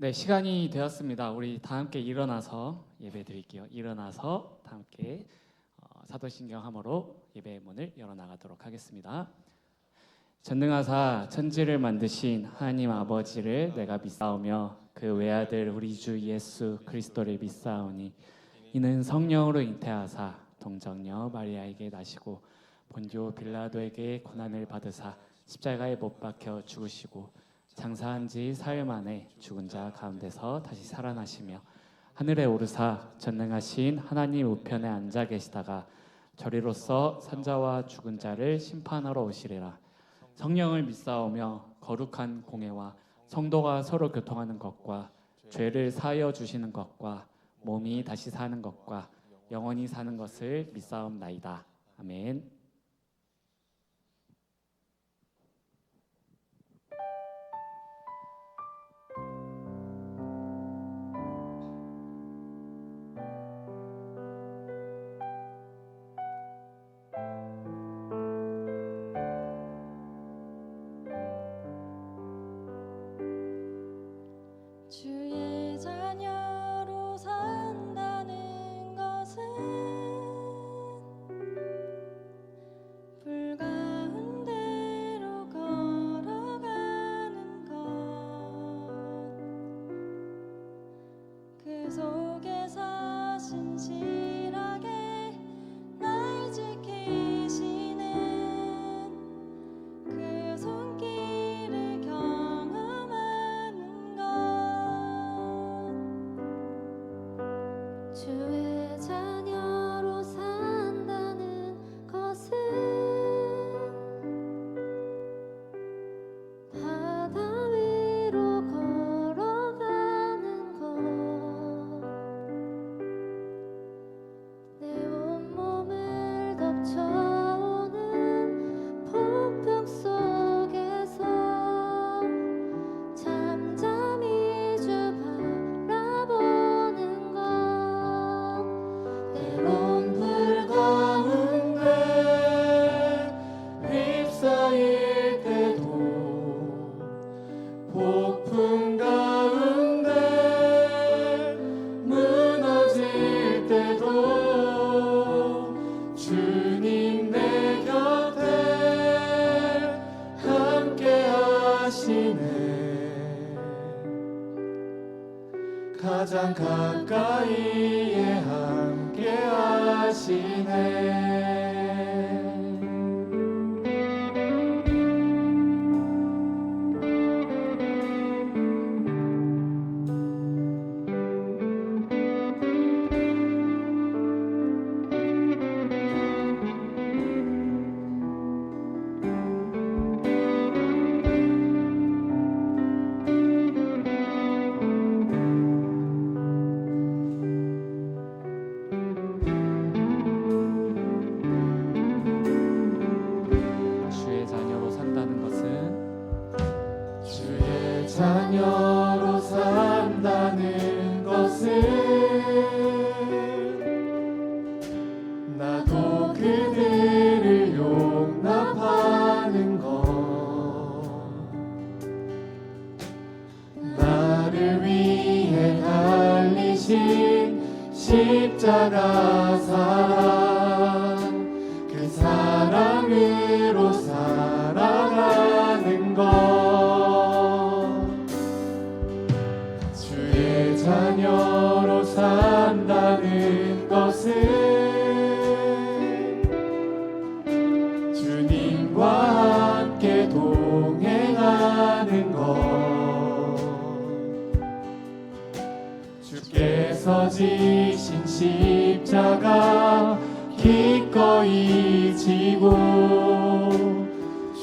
네, 시간이 되었습니다. 우리 다 함께 일어나서 예배 드릴게요. 일어나서 다 함께 사도신경함으로 예배의 문을 열어나가도록 하겠습니다. 전능하사 천지를 만드신 하나님 아버지를 내가 믿사오며 그 외아들 우리 주 예수 그리스도를 믿사오니 이는 성령으로 잉태하사 동정녀 마리아에게 나시고 본디오 빌라도에게 고난을 받으사 십자가에 못 박혀 죽으시고 장사한 지 사흘 만에 죽은 자 가운데서 다시 살아나시며 하늘에 오르사 전능하신 하나님 우편에 앉아 계시다가 저리로서 산자와 죽은 자를 심판하러 오시리라. 성령을 믿사오며 거룩한 공회와 성도가 서로 교통하는 것과 죄를 사하여 주시는 것과 몸이 다시 사는 것과 영원히 사는 것을 믿사옵나이다. 아멘. 주의 자녀로 산다는 것은 불 가운데로 걸어가는 것, 그 속에서 신실하게 날 지키시는 그 손길을 경험하는 것. 주의 자녀로 산다는 것은 바다 위로 걸어가는 것, 내 온몸을 덮쳐오는 폭풍 속에서 잠잠히 주 바라보는 것, 때론 불 가운데 휩싸일 때도 폭풍 가운데 무너질 때도 주님 내 곁에 함께 하시네. 가장 가까이에 함께 하시네. 주의 자녀로 산다는 것은 주의 자녀로 산다는 것은 나도 그들을 용납하는 것, 나를 위해 달리신 십자가 사랑, 그 사랑으로 살아가는 것. 주의 자녀로 산다는 것은 주님과 함께 동행하는 것, 주께서 지신 십자가 기꺼이 지고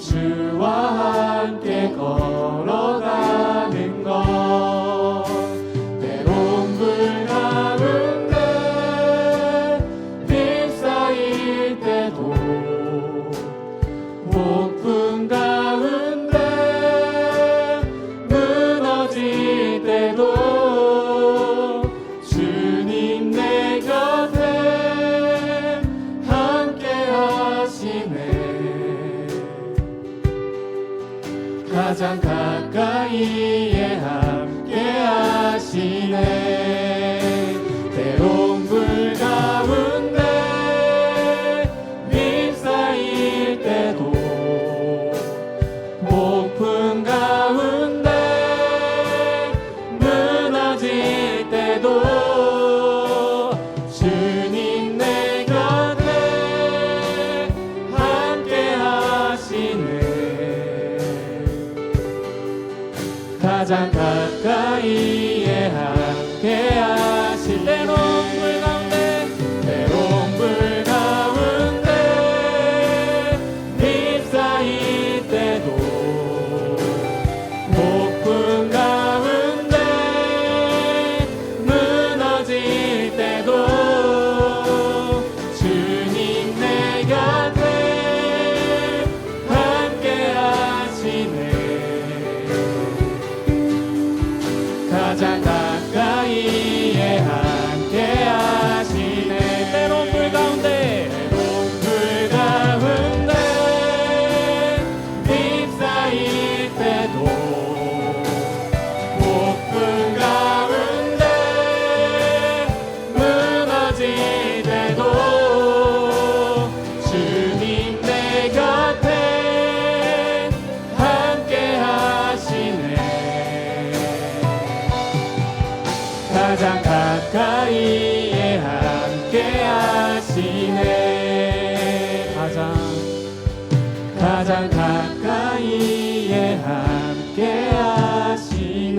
주와 함께 걸어가는 것, 때론 불 가운데 휩싸일 때도 폭풍 가운데 무너질 때도 주님 내 곁에 함께 하시네. 가장 가까이에 함께 하시네. 가장 가까이에 함께 하신 때론 불 가운데 때론 불 가운데 휩싸일 때도 폭풍 가운데 무너질 때도 주님 내 곁에 함께 하시네 가장 가까이에 함께 하시네 때론 불 가운데 때론 불 가운데 휩싸일 때도 폭풍 가운데 무너질 때도 주님 내 곁에 함께 하시네 가장 가까이에 함께 하시네 가장 가까이에 함께 하시네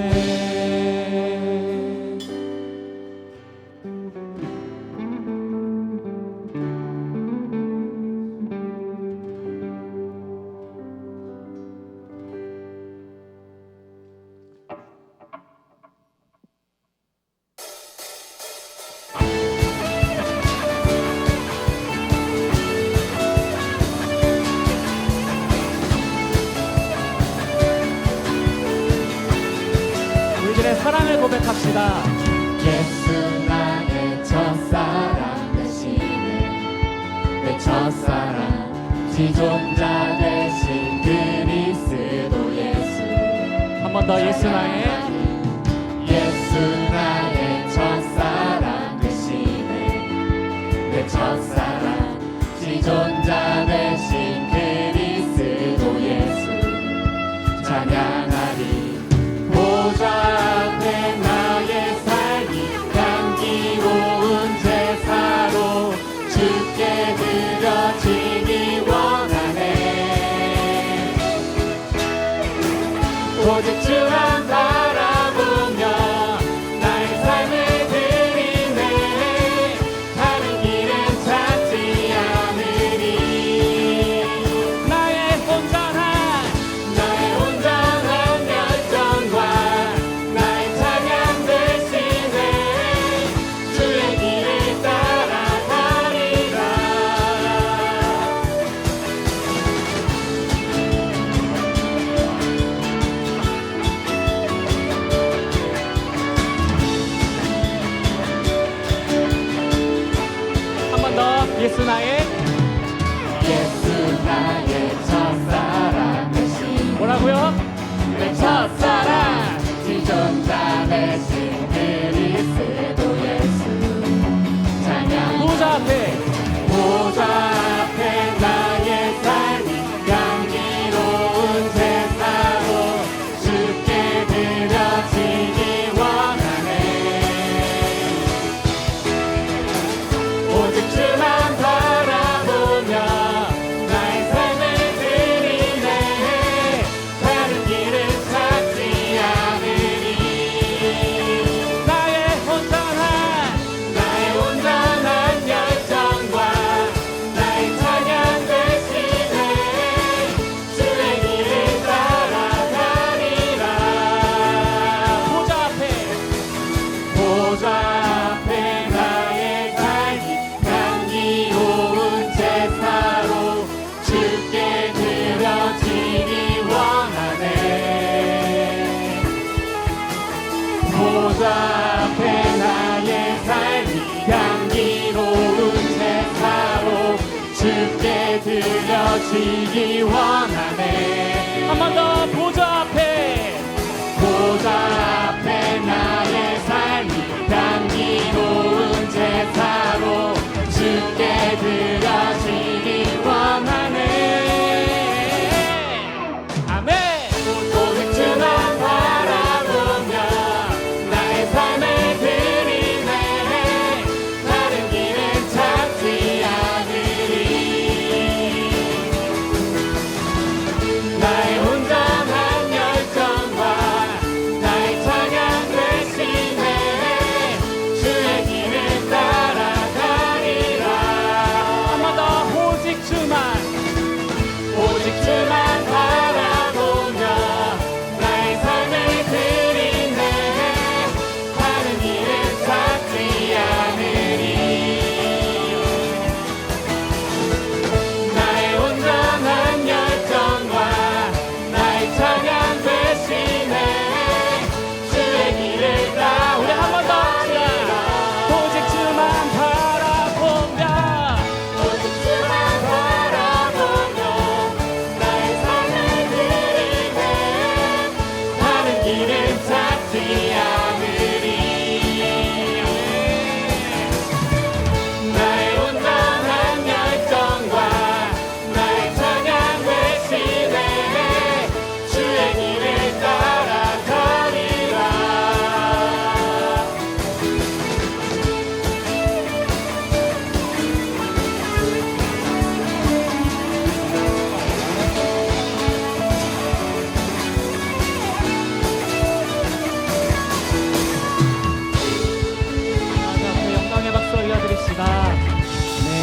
우리들의 사랑을 고백합시다. 예수 나의 첫사랑 되시네 내 첫사랑 지존자 되신 그리스도 예수 한 번 더 예수 나의 예수 나의 첫사랑 되시네 내 첫사랑 지존자 되신 그리스도 예수 찬양하리 보좌 앞에 나의 삶이 향기로운 제사로 주께 드려지기 원하네 오직 주만 바라보며 나의 삶을 드리네 다른 길은 찾지 않으리 나의 온전한 열정과 나의 찬양 되시네 주의 길을 따라가리라 한 번 더 예수 나의 예수 나의 첫사랑 되신 뭐라고요? 내 첫사랑 지존자 되신 그리스도 예수 찬양 보좌 앞에 보좌 앞에 나의 삶이 향기로운 제사로 주께 드려지기 원하네 오직 주만 바라보며 나의 삶을 드리네 다른 길을 찾지 않으리 나의 온전한 열정과 나의 찬양 되시네 주의 길을 따라가리라 보좌 앞에 보좌 앞에 나의 삶이 향기로운 제사로 주께 드려지기 원하네 보좌 앞에 나의 삶이 향기로운 제사로 주께 드려지기 원하네 한 번 더 보좌 앞에 보좌 앞에 나의 삶이 향기로운 제사로 주께 드려지기 원하네 아멘. 오직 주만 바라보며 나의 삶을 드리네 다른 길은 찾지 않으리 나의 온전한 열정과 찾지 않으리. 나의 온전한 열정과 나의 찬양 대신에 주의 길을 따라가리라. 그 영광의 박수 올려드립시다. 네.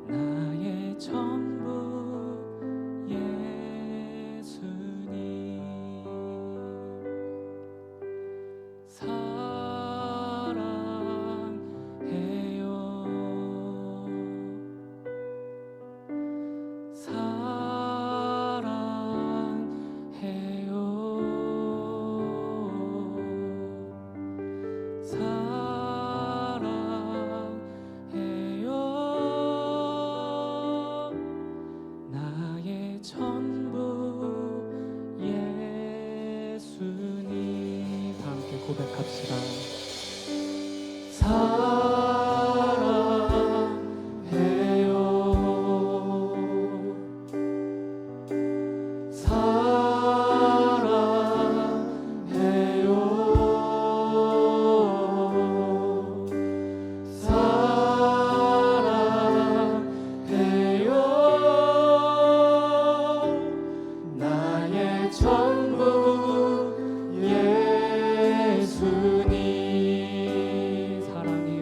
나의 전부 예수님. 나의 전부 예수님. 다 함께 고백합시다. 나의 전부 예수님. 사랑해요.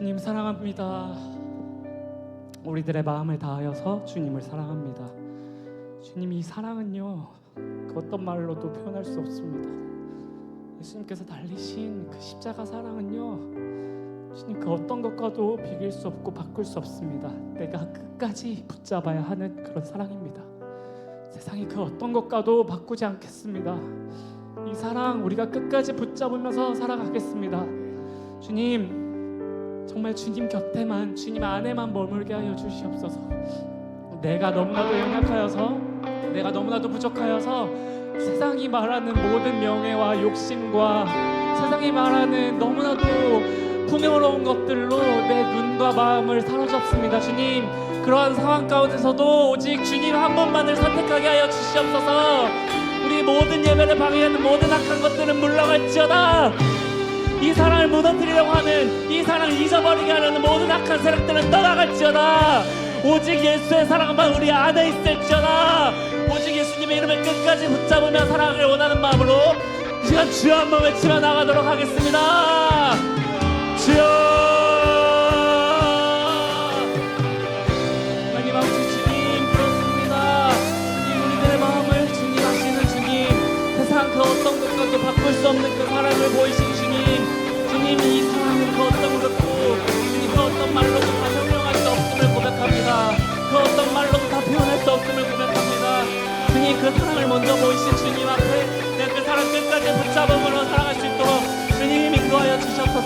주님 사랑합니다. 우리들의 마음을 다하여서 주님을 사랑합니다. 주님, 이 사랑은요 그 어떤 말로도 표현할 수 없습니다. 예수님께서 달리신 그 십자가 사랑은요, 주님, 그 어떤 것과도 비길 수 없고 바꿀 수 없습니다. 내가 끝까지 붙잡아야 하는 그런 사랑입니다. 세상이 그 어떤 것과도 바꾸지 않겠습니다. 이 사랑 우리가 끝까지 붙잡으면서 살아가겠습니다. 주님, 정말 주님 곁에만, 주님 안에만 머물게 하여 주시옵소서. 내가 너무나도 연약하여서, 내가 너무나도 부족하여서 세상이 말하는 모든 명예와 욕심과 세상이 말하는 너무나도 풍요로운 것들로 내 눈과 마음을 사로잡습니다. 주님, 그러한 상황 가운데서도 오직 주님 한 분만을 선택하게 하여 주시옵소서. 우리 모든 예배를 방해하는 모든 악한 것들은 물러갈지어다. 이 사랑을 무너뜨리려고 하는, 이 사랑을 잊어버리게 하려는 모든 악한 세력들은 떠나갈지어다. 오직 예수의 사랑만 우리 안에 있을지어다. 오직 예수님의 이름을 끝까지 붙잡으며 사랑을 원하는 마음으로 이 시간 주여 한번 외치며 나가도록 하겠습니다. 주여, 하나님 아버지 주님, 그렇습니다. 주님, 우리들의 마음을 주님 아시는 주님, 세상 그 어떤 것과도 바꿀 수 없는 그 사랑을 보이신 주님, 주님, 이 사랑은 그 어떤 것도, 주님, 그 어떤 말로도 다 설명할 수 없음을 고백합니다. 그 어떤 말로도 다 표현할 수 없음을 고백합니다. 주님, 그 사랑을 먼저 보이신 주님 앞에 내가 그 사랑 끝까지 붙잡음으로 살아갈 수 있도록 주님이 인도하여 주셔서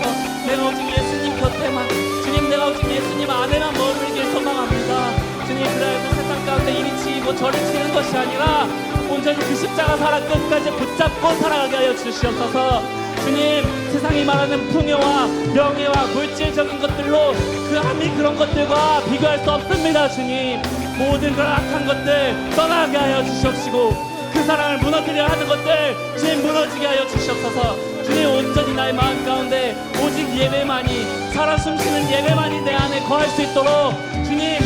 내가 오직 예수님 곁에만, 주님, 내가 오직 예수님 안에만 머물길 소망합니다. 주님, 그래서 세상 가운데 이리 치이고 저리 치는 것이 아니라 온전히 그 십자가 사랑 끝까지 붙잡고 살아가게 하여 주시옵소서. 주님, 세상이 말하는 풍요와 명예와 물질적인 것들로 그 함이 그런 것들과 비교할 수 없습니다. 주님, 모든 그런 악한 것들 떠나게 하여 주시옵시고 그 사랑을 무너뜨려 하는 것들 주님 무너지게 하여 주시옵소서. 주님, 온전히 나의 마음 가운데 오직 예배만이, 살아 숨쉬는 예배만이 내 안에 거할 수 있도록 주님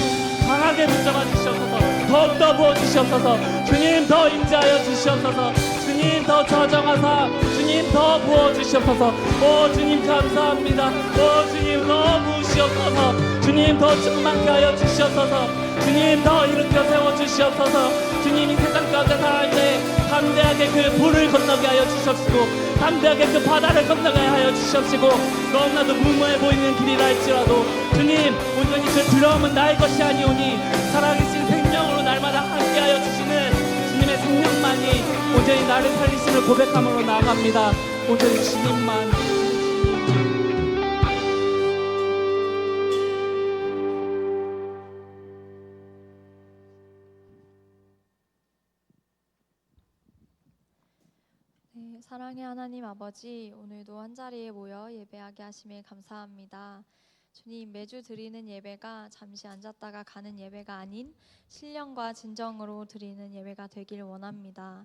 강하게 붙잡아 주시옵소서. 더욱더 부어주시옵소서. 주님, 더 임재하여 주시옵소서. 주님, 더 저정하사 주님 더 부어주시옵소서. 오 주님, 감사합니다. 오 주님, 더 부으시옵소서. 주님, 더 충만케 하여 주시옵소서. 주님, 더 일으켜 세워주시옵소서. 주님, 이 세상 가운데 살아갈 때 담대하게 그 불을 건너게 하여 주시옵시고 담대하게 그 바다를 건너게 하여 주시옵시고 너무나도 무모해 보이는 길이라 할지라도 주님, 온전히 그 두려움은 나의 것이 아니오니 살아계신 생명으로 날마다 함께하여 주시는 주님의 생명만이 온전히 나를 살리심을 고백함으로 나아갑니다. 온전히 주님만. 네, 사랑의 하나님 아버지, 오늘도 한자리에 모여 예배하게 하심에 감사합니다. 주님, 매주 드리는 예배가 잠시 앉았다가 가는 예배가 아닌 신령과 진정으로 드리는 예배가 되길 원합니다.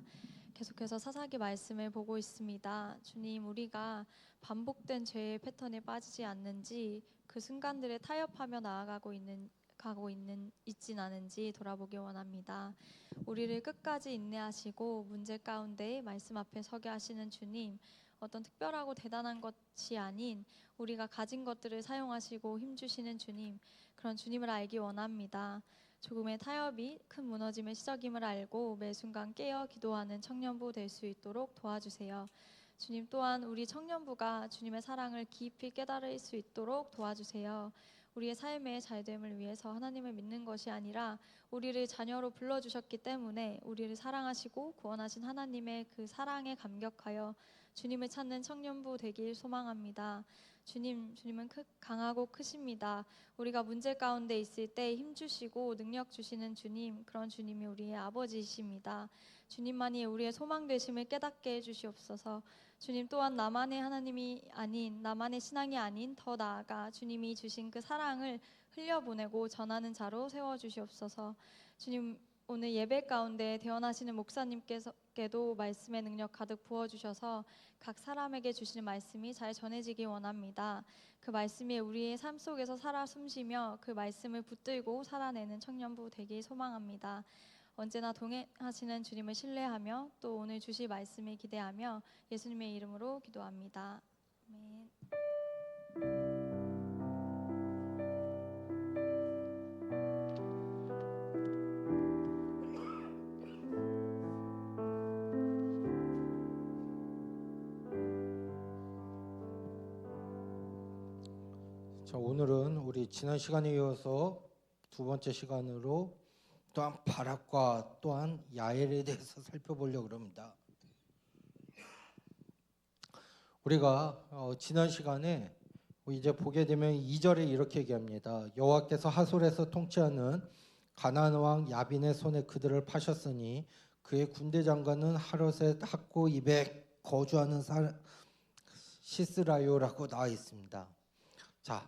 계속해서 사사기 말씀을 보고 있습니다. 주님, 우리가 반복된 죄의 패턴에 빠지지 않는지, 그 순간들에 타협하며 나아가고 있진 않은지 돌아보기 원합니다. 우리를 끝까지 인내하시고 문제 가운데 말씀 앞에 서게 하시는 주님, 어떤 특별하고 대단한 것이 아닌 우리가 가진 것들을 사용하시고 힘주시는 주님, 그런 주님을 알기 원합니다. 조금의 타협이 큰 무너짐의 시작임을 알고 매 순간 깨어 기도하는 청년부 될 수 있도록 도와주세요. 주님, 또한 우리 청년부가 주님의 사랑을 깊이 깨달을 수 있도록 도와주세요. 우리의 삶의 잘됨을 위해서 하나님을 믿는 것이 아니라 우리를 자녀로 불러주셨기 때문에 우리를 사랑하시고 구원하신 하나님의 그 사랑에 감격하여 주님을 찾는 청년부 되길 소망합니다. 주님은 강하고 크십니다. 우리가 문제 가운데 있을 때 힘주시고 능력 주시는 주님, 그런 주님이 우리의 아버지이십니다. 주님만이 우리의 소망 되심을 깨닫게 해주시옵소서. 주님, 또한 나만의 하나님이 아닌, 나만의 신앙이 아닌 더 나아가 주님이 주신 그 사랑을 흘려보내고 전하는 자로 세워주시옵소서. 주님, 오늘 예배 가운데 대언하시는 목사님께도 말씀의 능력 가득 부어주셔서 각 사람에게 주시는 말씀이 잘 전해지기 원합니다. 그 말씀이 우리의 삶 속에서 살아 숨쉬며 그 말씀을 붙들고 살아내는 청년부 되길 소망합니다. 언제나 동행하시는 주님을 신뢰하며 또 오늘 주실 말씀을 기대하며 예수님의 이름으로 기도합니다. 아멘. 자, 오늘은 우리 지난 시간에 이어서 두 번째 시간으로 또한 바락과 또한 야엘에 대해서 살펴보려고 합니다. 우리가 지난 시간에 이제 보게 되면 2절에 이렇게 얘기합니다. 여호와께서 하솔에서 통치하는 가나안 왕 야빈의 손에 그들을 파셨으니 그의 군대 장관은 하롯의 학고 입에 거주하는 시스라요라고 나와 있습니다. 자,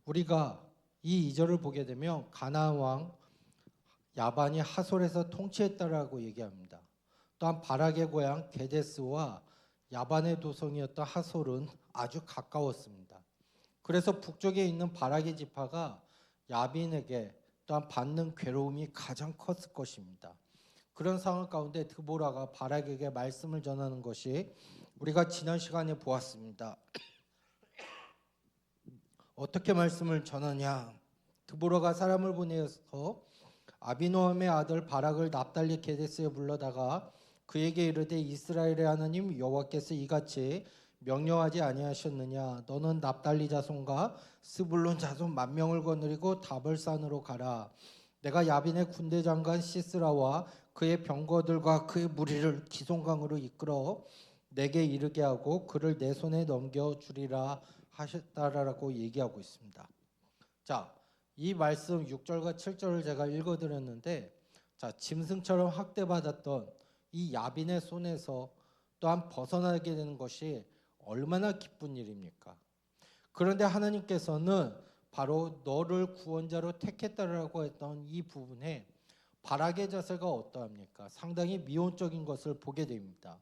우리가 이 2절을 보게 되면 가나안 왕 야반이 하솔에서 통치했다라고 얘기합니다. 또한 바락의 고향 게데스와 야반의 도성이었던 하솔은 아주 가까웠습니다. 그래서 북쪽에 있는 바락의 지파가 야빈에게 또한 받는 괴로움이 가장 컸을 것입니다. 그런 상황 가운데 드보라가 바락에게 말씀을 전하는 것이 우리가 지난 시간에 보았습니다. 어떻게 말씀을 전하냐? 드보라가 사람을 보내서 아비노함의 아들 바락을 납달리 게데스에 불러다가 그에게 이르되 이스라엘의 하나님 여호와께서 이같이 명령하지 아니하셨느냐? 너는 납달리 자손과 스불론 자손 10,000명을 거느리고 다볼산으로 가라. 내가 야빈의 군대 장관 시스라와 그의 병거들과 그의 무리를 기송강으로 이끌어 내게 이르게 하고 그를 내 손에 넘겨주리라 하셨다라고 얘기하고 있습니다. 자, 이 말씀 6절과 7절을 제가 읽어드렸는데, 자, 짐승처럼 학대받았던 이 야빈의 손에서 또한 벗어나게 되는 것이 얼마나 기쁜 일입니까? 그런데 하나님께서는 바로 너를 구원자로 택했다라고 했던 이 부분에 바락의 자세가 어떠합니까? 상당히 미온적인 것을 보게 됩니다.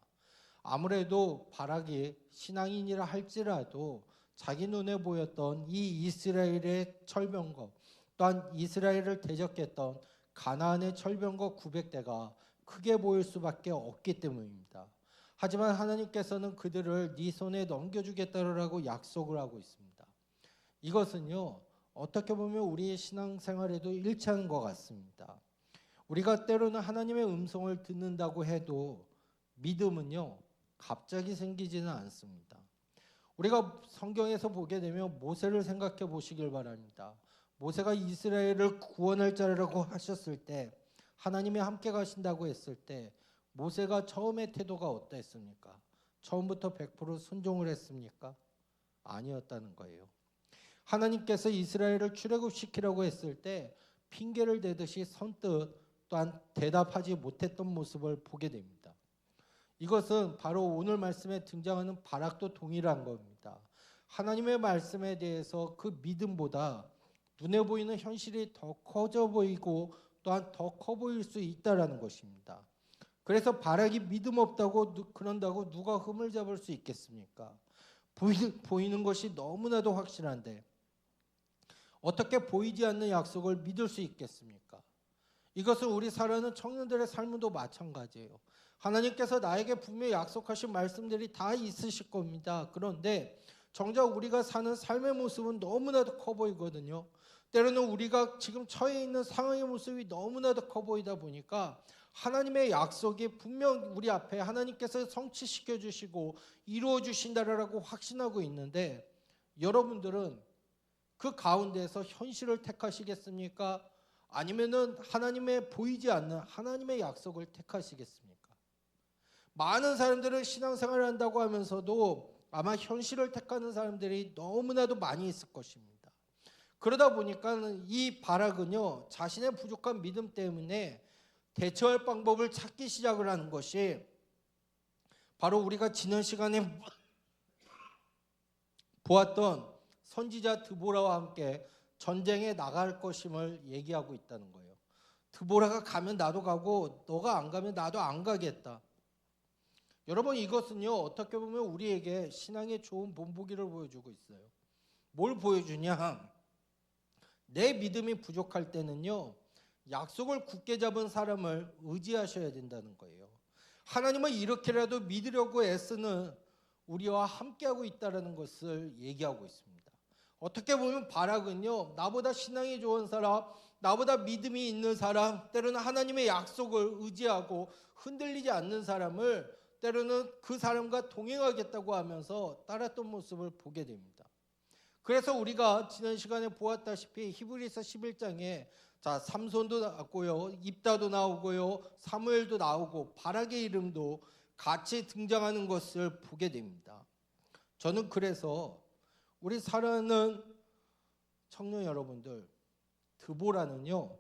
아무래도 바락이 신앙인이라 할지라도 자기 눈에 보였던 이 이스라엘의 철병거 또한 이스라엘을 대적했던 가나안의 철병거 900대가 크게 보일 수밖에 없기 때문입니다. 하지만 하나님께서는 그들을 네 손에 넘겨주겠다라고 약속을 하고 있습니다. 이것은요, 어떻게 보면 우리의 신앙생활에도 일치하는 것 같습니다. 우리가 때로는 하나님의 음성을 듣는다고 해도 믿음은요, 갑자기 생기지는 않습니다. 우리가 성경에서 보게 되면 모세를 생각해 보시길 바랍니다. 모세가 이스라엘을 구원할 자라고 하셨을 때, 하나님이 함께 가신다고 했을 때 모세가 처음의 태도가 어땠습니까? 처음부터 100% 순종을 했습니까? 아니었다는 거예요. 하나님께서 이스라엘을 출애굽시키라고 했을 때 핑계를 대듯이 선뜻 또한 대답하지 못했던 모습을 보게 됩니다. 이것은 바로 오늘 말씀에 등장하는 바락도 동일한 겁니다. 하나님의 말씀에 대해서 그 믿음보다 눈에 보이는 현실이 더 커져 보이고 또한 더 커 보일 수 있다라는 것입니다. 그래서 바락이 믿음 없다고 그런다고 누가 흠을 잡을 수 있겠습니까? 보이는 것이 너무나도 확실한데 어떻게 보이지 않는 약속을 믿을 수 있겠습니까? 이것은 우리 살아가는 청년들의 삶도 마찬가지예요. 하나님께서 나에게 분명히 약속하신 말씀들이 다 있으실 겁니다. 그런데 정작 우리가 사는 삶의 모습은 너무나도 커 보이거든요. 때로는 우리가 지금 처해 있는 상황의 모습이 너무나도 커 보이다 보니까 하나님의 약속이 분명 우리 앞에 하나님께서 성취시켜 주시고 이루어 주신다라고 확신하고 있는데, 여러분들은 그 가운데서 현실을 택하시겠습니까? 아니면은 하나님의 보이지 않는 하나님의 약속을 택하시겠습니까? 많은 사람들은 신앙생활을 한다고 하면서도 아마 현실을 택하는 사람들이 너무나도 많이 있을 것입니다. 그러다 보니까 이 바락은요, 자신의 부족한 믿음 때문에 대처할 방법을 찾기 시작을 하는 것이 바로 우리가 지난 시간에 보았던 선지자 드보라와 함께 전쟁에 나갈 것임을 얘기하고 있다는 거예요. 드보라가 가면 나도 가고 너가 안 가면 나도 안 가겠다. 여러분, 이것은요, 어떻게 보면 우리에게 신앙의 좋은 본보기를 보여주고 있어요. 뭘 보여주냐? 내 믿음이 부족할 때는요, 약속을 굳게 잡은 사람을 의지하셔야 된다는 거예요. 하나님은 이렇게라도 믿으려고 애쓰는 우리와 함께하고 있다는 것을 얘기하고 있습니다. 어떻게 보면 바락은요, 나보다 신앙이 좋은 사람, 나보다 믿음이 있는 사람, 때로는 하나님의 약속을 의지하고 흔들리지 않는 사람을 때로는 그 사람과 동행하겠다고 하면서 따랐던 모습을 보게 됩니다. 그래서 우리가 지난 시간에 보았다시피 히브리서 11장에 자, 삼손도 나왔고요, 입다도 나오고요, 사무엘도 나오고 바락의 이름도 같이 등장하는 것을 보게 됩니다. 저는 그래서 우리 사랑하는 청년 여러분들, 드보라는요,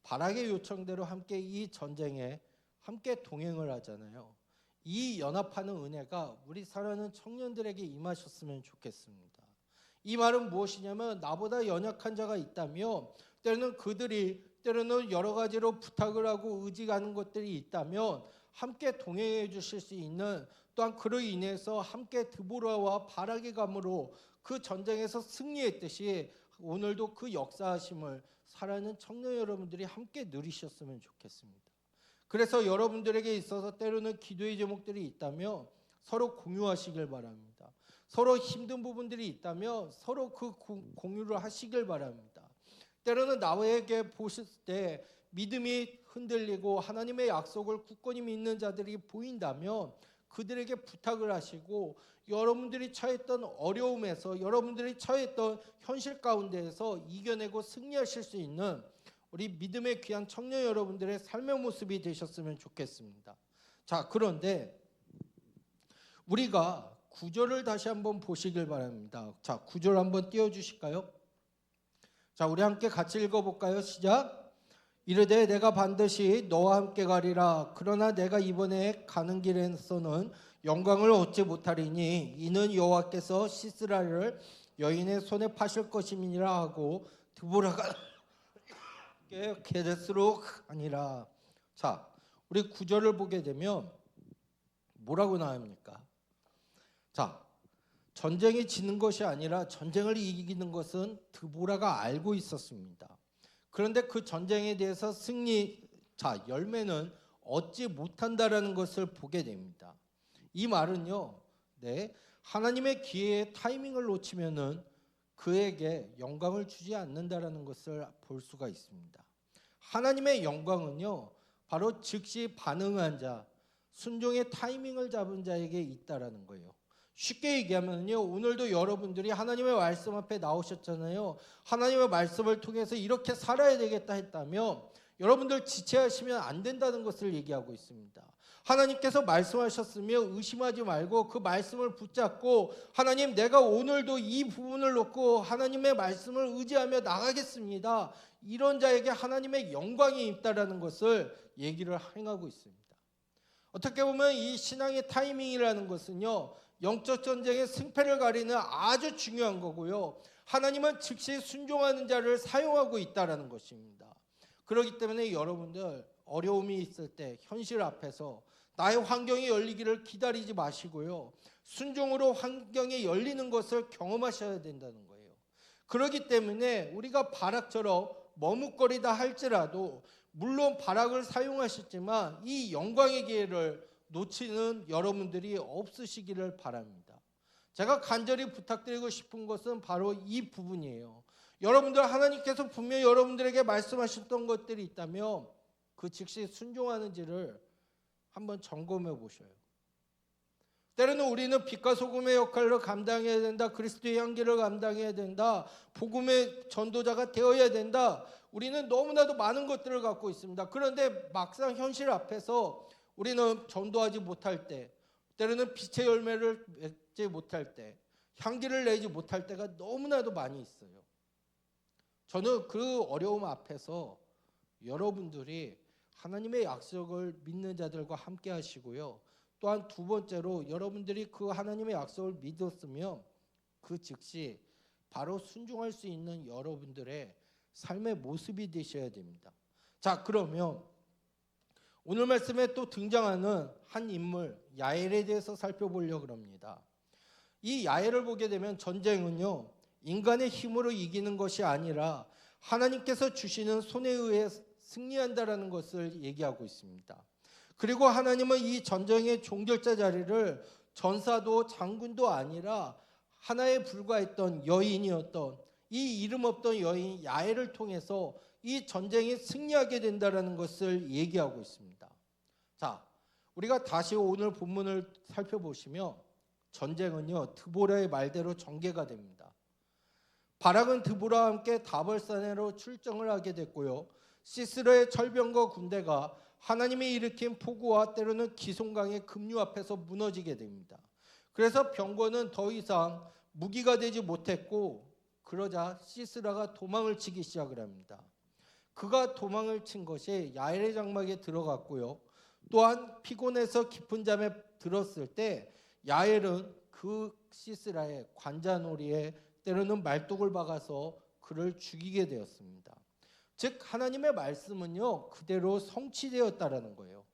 바락의 요청대로 함께 이 전쟁에 함께 동행을 하잖아요. 이 연합하는 은혜가 우리 사랑하는 청년들에게 임하셨으면 좋겠습니다. 이 말은 무엇이냐면, 나보다 연약한 자가 있다면, 때로는 그들이 때로는 여러 가지로 부탁을 하고 의지하는 것들이 있다면 함께 동행해 주실 수 있는, 또한 그로 인해서 함께 드보라와 바락의 감으로 그 전쟁에서 승리했듯이 오늘도 그 역사하심을 살아있는 청년 여러분들이 함께 누리셨으면 좋겠습니다. 그래서 여러분들에게 있어서 때로는 기도의 제목들이 있다면 서로 공유하시길 바랍니다. 서로 힘든 부분들이 있다면 서로 그 공유를 하시길 바랍니다. 때로는 나에게 보실 때 믿음이 흔들리고 하나님의 약속을 굳건히 믿는 자들이 보인다면 그들에게 부탁을 하시고, 여러분들이 처했던 어려움에서, 여러분들이 처했던 현실 가운데에서 이겨내고 승리하실 수 있는 우리 믿음의 귀한 청년 여러분들의 삶의 모습이 되셨으면 좋겠습니다. 자, 그런데 우리가 구절을 다시 한번 보시길 바랍니다. 자, 구절 한번 띄워주실까요? 자, 우리 함께 같이 읽어볼까요? 시작. 이르되 내가 반드시 너와 함께 가리라. 그러나 내가 이번에 가는 길에서는 영광을 얻지 못하리니 이는 여호와께서 시스라를 여인의 손에 파실 것임이니라 하고 드보라가 게데스로 아니라. 자, 우리 구절을 보게 되면 뭐라고 나옵니까? 자, 전쟁이 지는 것이 아니라 전쟁을 이기는 것은 드보라가 알고 있었습니다. 그런데 그 전쟁에 대해서 열매는 얻지 못한다라는 것을 보게 됩니다. 이 말은요, 하나님의 기회의 타이밍을 놓치면은 그에게 영광을 주지 않는다라는 것을 볼 수가 있습니다. 하나님의 영광은요, 바로 즉시 반응한 자, 순종의 타이밍을 잡은 자에게 있다라는 거예요. 쉽게 얘기하면요, 오늘도 여러분들이 하나님의 말씀 앞에 나오셨잖아요. 하나님의 말씀을 통해서 이렇게 살아야 되겠다 했다면 여러분들 지체하시면 안 된다는 것을 얘기하고 있습니다. 하나님께서 말씀하셨으며 의심하지 말고 그 말씀을 붙잡고, 하나님, 내가 오늘도 이 부분을 놓고 하나님의 말씀을 의지하며 나가겠습니다, 이런 자에게 하나님의 영광이 있다라는 것을 얘기를 행하고 있습니다. 어떻게 보면 이 신앙의 타이밍이라는 것은요, 영적 전쟁의 승패를 가리는 아주 중요한 거고요, 하나님은 즉시 순종하는 자를 사용하고 있다라는 것입니다. 그렇기 때문에 여러분들 어려움이 있을 때 현실 앞에서 나의 환경이 열리기를 기다리지 마시고요, 순종으로 환경이 열리는 것을 경험하셔야 된다는 거예요. 그렇기 때문에 우리가 바락처럼 머뭇거리다 할지라도, 물론 바락을 사용하셨지만 이 영광의 기회를 놓치는 여러분들이 없으시기를 바랍니다. 제가 간절히 부탁드리고 싶은 것은 바로 이 부분이에요. 여러분들, 하나님께서 분명히 여러분들에게 말씀하셨던 것들이 있다면 그 즉시 순종하는지를 한번 점검해 보셔요. 때로는 우리는 빛과 소금의 역할을 감당해야 된다, 그리스도의 향기를 감당해야 된다, 복음의 전도자가 되어야 된다, 우리는 너무나도 많은 것들을 갖고 있습니다. 그런데 막상 현실 앞에서 우리는 전도하지 못할 때, 때로는 빛의 열매를 맺지 못할 때, 향기를 내지 못할 때가 너무나도 많이 있어요. 저는 그 어려움 앞에서 여러분들이 하나님의 약속을 믿는 자들과 함께 하시고요, 또한 두 번째로 여러분들이 그 하나님의 약속을 믿었으면 그 즉시 바로 순종할 수 있는 여러분들의 삶의 모습이 되셔야 됩니다. 자, 그러면 오늘 말씀에 또 등장하는 한 인물 야엘에 대해서 살펴보려고 합니다. 이 야엘을 보게 되면 전쟁은요, 인간의 힘으로 이기는 것이 아니라 하나님께서 주시는 손에 의해 승리한다라는 것을 얘기하고 있습니다. 그리고 하나님은 이 전쟁의 종결자 자리를 전사도 장군도 아니라 하나에 불과했던 여인이었던 이 이름 없던 여인 야엘을 통해서 이 전쟁이 승리하게 된다라는 것을 얘기하고 있습니다. 자, 우리가 다시 오늘 본문을 살펴보시면 전쟁은요, 드보라의 말대로 전개가 됩니다. 바락은 드보라와 함께 다벌산으로 출정을 하게 됐고요. 시스라의 철병과 군대가 하나님이 일으킨 폭우와 때로는 기송강의 급류 앞에서 무너지게 됩니다. 그래서 병거는 더 이상 무기가 되지 못했고, 그러자 시스라가 도망을 치기 시작을 합니다. 그가 도망을 친 것이 야엘의 장막에 들어갔고요. 또한 피곤해서 깊은 잠에 들었을 때 야엘은 그 시스라의 관자놀이에 때로는 말뚝을 박아서 그를 죽이게 되었습니다. 즉 하나님의 말씀은요 그대로 성취되었다라는 거예요.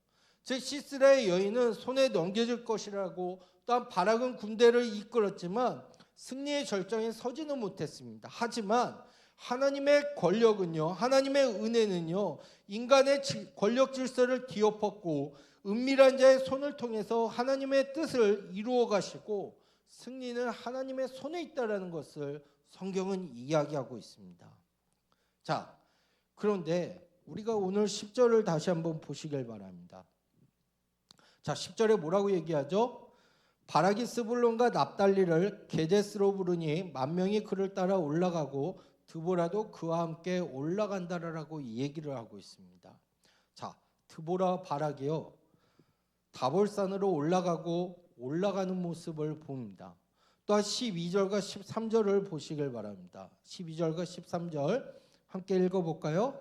즉 시스라의 여인은 손에 넘겨질 것이라고, 또한 바락은 군대를 이끌었지만 승리의 절정에 서지는 못했습니다. 하지만 하나님의 권력은요, 하나님의 은혜는요, 인간의 권력 질서를 뒤엎었고 은밀한 자의 손을 통해서 하나님의 뜻을 이루어 가시고 승리는 하나님의 손에 있다라는 것을 성경은 이야기하고 있습니다. 자, 그런데 우리가 오늘 10절을 다시 한번 보시길 바랍니다. 자, 10절에 뭐라고 얘기하죠? 바락이 스불론과 납달리를 게데스로 부르니 만 명이 그를 따라 올라가고 드보라도 그와 함께 올라간다라고 얘기를 하고 있습니다. 자, 드보라와 바락이요 다볼산으로 올라가는 모습을 봅니다. 또한 12절과 13절을 보시길 바랍니다. 12절과 13절 함께 읽어볼까요?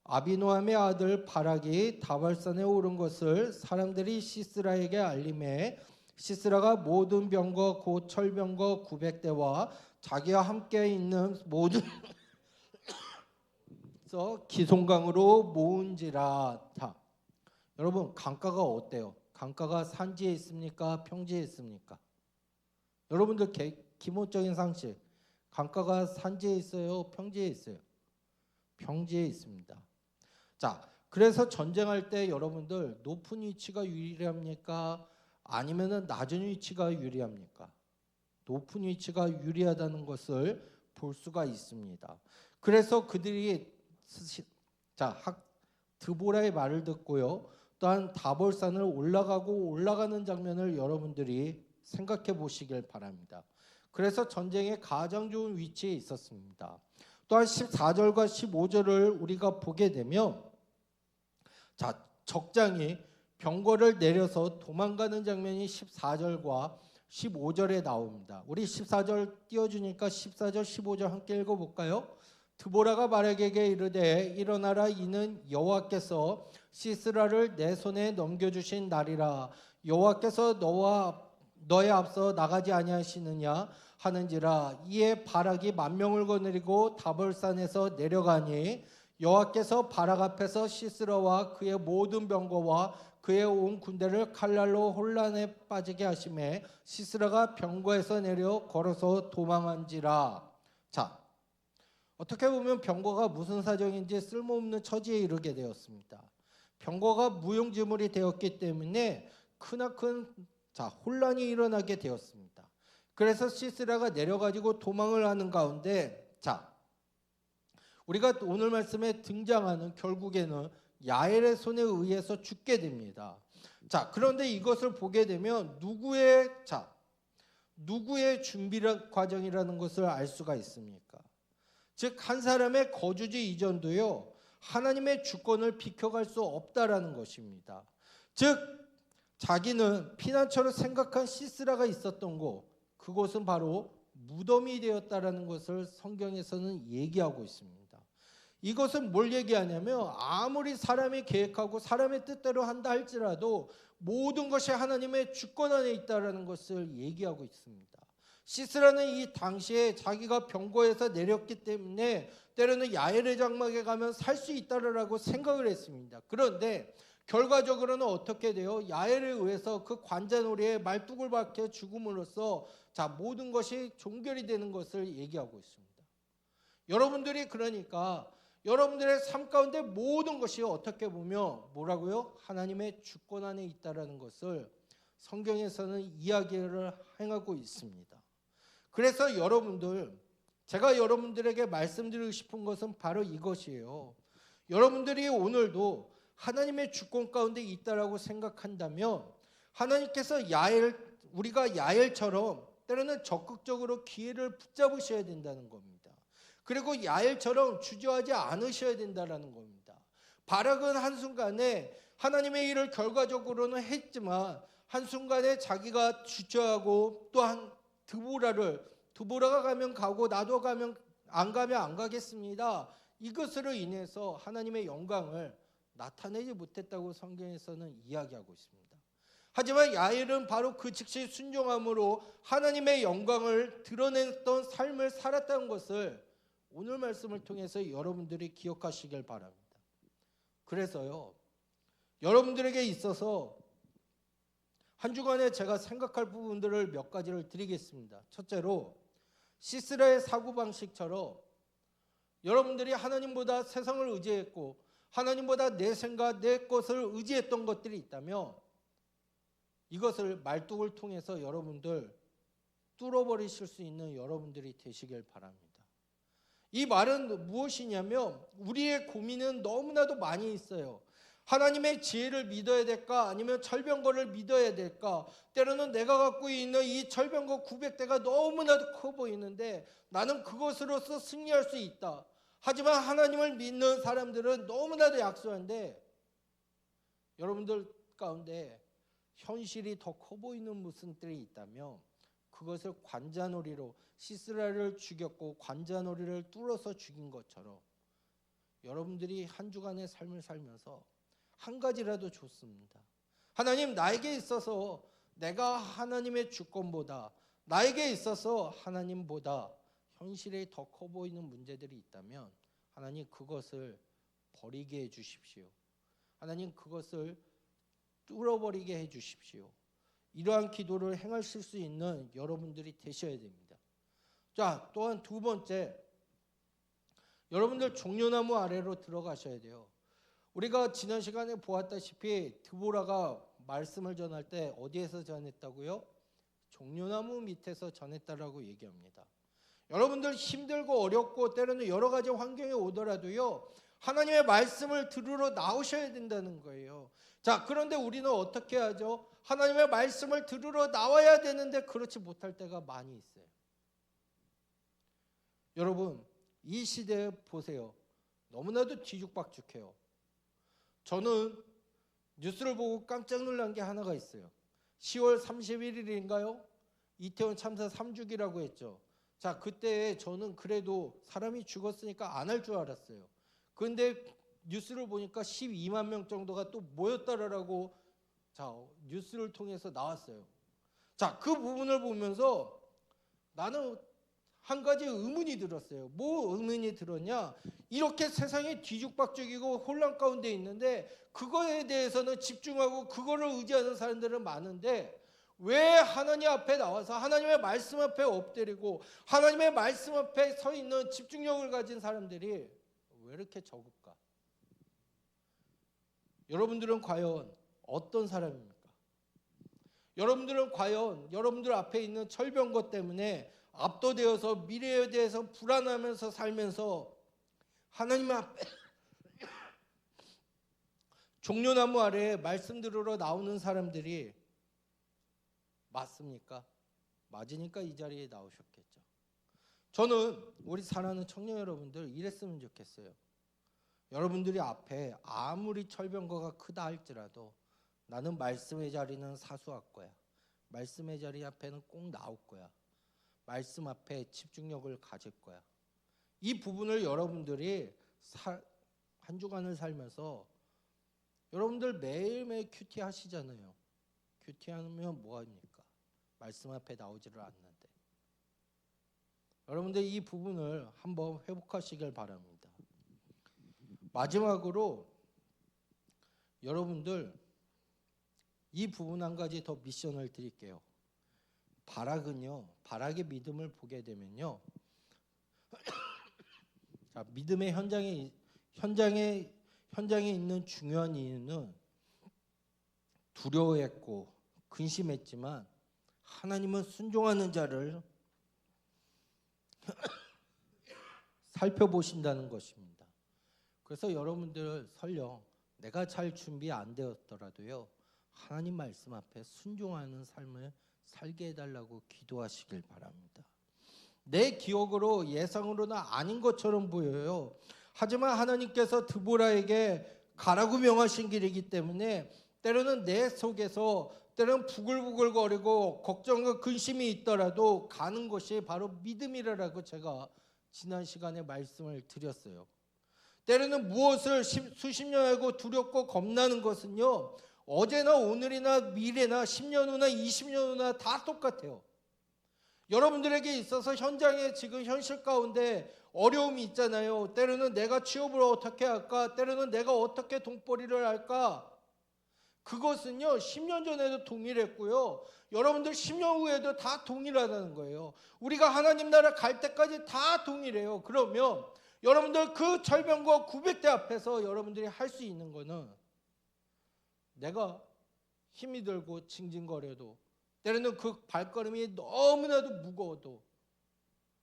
아비노함의 아들 바락이 다발산에 오른 것을 사람들이 시스라에게 알림해 시스라가 모든 병거 곧 철병거 900대와 자기와 함께 있는 모든 기송강으로 모은지라. 자, 여러분 강가가 어때요? 강가가 산지에 있습니까? 평지에 있습니까? 여러분들 기본적인 상식, 강가가 산지에 있어요? 평지에 있어요? 평지에 있습니다. 자, 그래서 전쟁할 때 여러분들 높은 위치가 유리합니까? 아니면은 낮은 위치가 유리합니까? 높은 위치가 유리하다는 것을 볼 수가 있습니다. 그래서 그들이 드보라의 말을 듣고요. 또한 다볼산을 올라가는 장면을 여러분들이 생각해 보시길 바랍니다. 그래서 전쟁에 가장 좋은 위치에 있었습니다. 또한 14절과 15절을 우리가 보게 되면 자, 적장이 병거를 내려서 도망가는 장면이 14절과 15절에 나옵니다. 우리 14절 띄워주니까 14절 15절 함께 읽어볼까요? 드보라가 바락에게 이르되 일어나라, 이는 여호와께서 시스라를 내 손에 넘겨주신 날이라. 여호와께서 너의 앞서 나가지 아니하시느냐 하는지라. 이에 바락이 만 명을 거느리고 다볼산에서 내려가니 여호와께서 바락 앞에서 시스라와 그의 모든 병거와 그의 온 군대를 칼날로 혼란에 빠지게 하심에 시스라가 병거에서 내려 걸어서 도망한지라. 자, 어떻게 보면 병거가 무슨 사정인지 쓸모없는 처지에 이르게 되었습니다. 병거가 무용지물이 되었기 때문에 크나큰 혼란이 일어나게 되었습니다. 그래서 시스라가 내려가지고 도망을 하는 가운데 우리가 오늘 말씀에 등장하는 결국에는 야엘의 손에 의해서 죽게 됩니다. 자, 그런데 이것을 보게 되면 누구의 준비 과정이라는 것을 알 수가 있습니까? 즉 한 사람의 거주지 이전도요 하나님의 주권을 비켜갈 수 없다라는 것입니다. 즉 자기는 피난처로 생각한 시스라가 있었던 곳, 그곳은 바로 무덤이 되었다라는 것을 성경에서는 얘기하고 있습니다. 이것은 뭘 얘기하냐면 아무리 사람이 계획하고 사람의 뜻대로 한다 할지라도 모든 것이 하나님의 주권 안에 있다라는 것을 얘기하고 있습니다. 시스라는 이 당시에 자기가 병거에서 내렸기 때문에 때로는 야엘의 장막에 가면 살 수 있다라고 생각을 했습니다. 그런데 결과적으로는 어떻게 돼요? 야엘에 의해서 그 관자놀이에 말뚝을 박혀 죽음으로써 모든 것이 종결이 되는 것을 얘기하고 있습니다. 여러분들이 그러니까 여러분들의 삶 가운데 모든 것이 어떻게 보면 뭐라고요? 하나님의 주권 안에 있다라는 것을 성경에서는 이야기를 행하고 있습니다. 그래서 제가 여러분들에게 말씀드리고 싶은 것은 바로 이것이에요. 여러분들이 오늘도 하나님의 주권 가운데 있다라고 생각한다면 하나님께서 우리가 야엘처럼 때로는 적극적으로 기회를 붙잡으셔야 된다는 겁니다. 그리고 야엘처럼 주저하지 않으셔야 된다라는 겁니다. 바락은 한순간에 하나님의 일을 결과적으로는 했지만 한순간에 자기가 주저하고 또한 드보라가 가면 가고 나도 가면 안 가겠습니다. 이것으로 인해서 하나님의 영광을 나타내지 못했다고 성경에서는 이야기하고 있습니다. 하지만 야엘은 바로 그 즉시 순종함으로 하나님의 영광을 드러냈던 삶을 살았다는 것을 오늘 말씀을 통해서 여러분들이 기억하시길 바랍니다. 그래서요, 여러분들에게 있어서 한 주간에 제가 생각할 부분들을 몇 가지를 드리겠습니다. 첫째로 시스라의 사고방식처럼 여러분들이 하나님보다 세상을 의지했고 하나님보다 내 생각, 내 것을 의지했던 것들이 있다면 이것을 말뚝을 통해서 여러분들 뚫어버리실 수 있는 여러분들이 되시길 바랍니다. 이 말은 무엇이냐면 우리의 고민은 너무나도 많이 있어요. 하나님의 지혜를 믿어야 될까 아니면 철병거를 믿어야 될까. 때로는 내가 갖고 있는 이 철병거 900대가 너무나도 커 보이는데 나는 그것으로서 승리할 수 있다. 하지만 하나님을 믿는 사람들은 너무나도 약소한데 여러분들 가운데 현실이 더 커 보이는 모습들이 있다면 그것을 관자놀이로 시스라를 죽였고 관자놀이를 뚫어서 죽인 것처럼 여러분들이 한 주간의 삶을 살면서 한 가지라도 좋습니다. 하나님, 나에게 있어서 내가 하나님의 주권보다 나에게 있어서 하나님보다 현실에 더 커 보이는 문제들이 있다면 하나님 그것을 버리게 해주십시오. 하나님 그것을 뚫어버리게 해주십시오. 이러한 기도를 행하실 수 있는 여러분들이 되셔야 됩니다. 자, 또한 두 번째, 여러분들 종려나무 아래로 들어가셔야 돼요. 우리가 지난 시간에 보았다시피 드보라가 말씀을 전할 때 어디에서 전했다고요? 종려나무 밑에서 전했다라고 얘기합니다. 여러분들 힘들고 어렵고 때로는 여러 가지 환경이 오더라도요, 하나님의 말씀을 들으러 나오셔야 된다는 거예요. 자, 그런데 우리는 어떻게 하죠? 하나님의 말씀을 들으러 나와야 되는데 그렇지 못할 때가 많이 있어요. 여러분, 이 시대에 보세요. 너무나도 뒤죽박죽해요. 저는 뉴스를 보고 깜짝 놀란 게 하나가 있어요. 10월 31일인가요? 이태원 참사 3주기라고 했죠. 자, 그때 저는 그래도 사람이 죽었으니까 안 할 줄 알았어요. 그런데 뉴스를 보니까 12만 명 정도가 또 모였다라고 자, 뉴스를 통해서 나왔어요. 자, 그 부분을 보면서 나는 한 가지 의문이 들었어요. 뭐 의문이 들었냐? 이렇게 세상이 뒤죽박죽이고 혼란 가운데 있는데 그거에 대해서는 집중하고 그거를 의지하는 사람들은 많은데 왜 하나님 앞에 나와서 하나님의 말씀 앞에 엎드리고 하나님의 말씀 앞에 서 있는 집중력을 가진 사람들이 왜 이렇게 적을까? 여러분들은 과연 어떤 사람입니까? 여러분들은 과연 여러분들 앞에 있는 철병거 때문에 압도되어서 미래에 대해서 불안하면서 살면서 하나님 앞에 종려나무 아래에 말씀 들으러 나오는 사람들이 맞습니까? 맞으니까 이 자리에 나오셨겠죠. 저는 우리 사랑하는 청년 여러분들 이랬으면 좋겠어요. 여러분들이 앞에 아무리 철병거가 크다 할지라도 나는 말씀의 자리는 사수할 거야. 말씀의 자리 앞에는 꼭 나올 거야. 말씀 앞에 집중력을 가질 거야. 이 부분을 여러분들이 한 주간을 살면서 여러분들 매일매일 큐티 하시잖아요. 큐티 하면 뭐합니까? 말씀 앞에 나오지를 않는데. 여러분들 이 부분을 한번 회복하시길 바랍니다. 마지막으로 여러분들 이 부분 한 가지 더 미션을 드릴게요. 바락은요, 바락의 믿음을 보게 되면요, 자, 믿음의 현장에 있는 중요한 이유는 두려워했고 근심했지만 하나님은 순종하는 자를 살펴보신다는 것입니다. 그래서 여러분들 설령 내가 잘 준비 안 되었더라도요, 하나님 말씀 앞에 순종하는 삶을 살게 해달라고 기도하시길 바랍니다. 내 기억으로 예상으로는 아닌 것처럼 보여요. 하지만 하나님께서 드보라에게 가라고 명하신 길이기 때문에 때로는 내 속에서 때로는 부글부글거리고 걱정과 근심이 있더라도 가는 것이 바로 믿음이라고 제가 지난 시간에 말씀을 드렸어요. 때로는 무엇을 수십 년 알고 두렵고 겁나는 것은요, 어제나 오늘이나 미래나 10년 후나 20년 후나 다 똑같아요. 여러분들에게 있어서 현장에 지금 현실 가운데 어려움이 있잖아요. 때로는 내가 취업을 어떻게 할까? 때로는 내가 어떻게 돈벌이를 할까? 그것은요 10년 전에도 동일했고요, 여러분들 10년 후에도 다 동일하다는 거예요. 우리가 하나님 나라 갈 때까지 다 동일해요. 그러면 여러분들 그 절병과 900대 앞에서 여러분들이 할 수 있는 거는, 내가 힘이 들고 징징거려도 때로는 그 발걸음이 너무나도 무거워도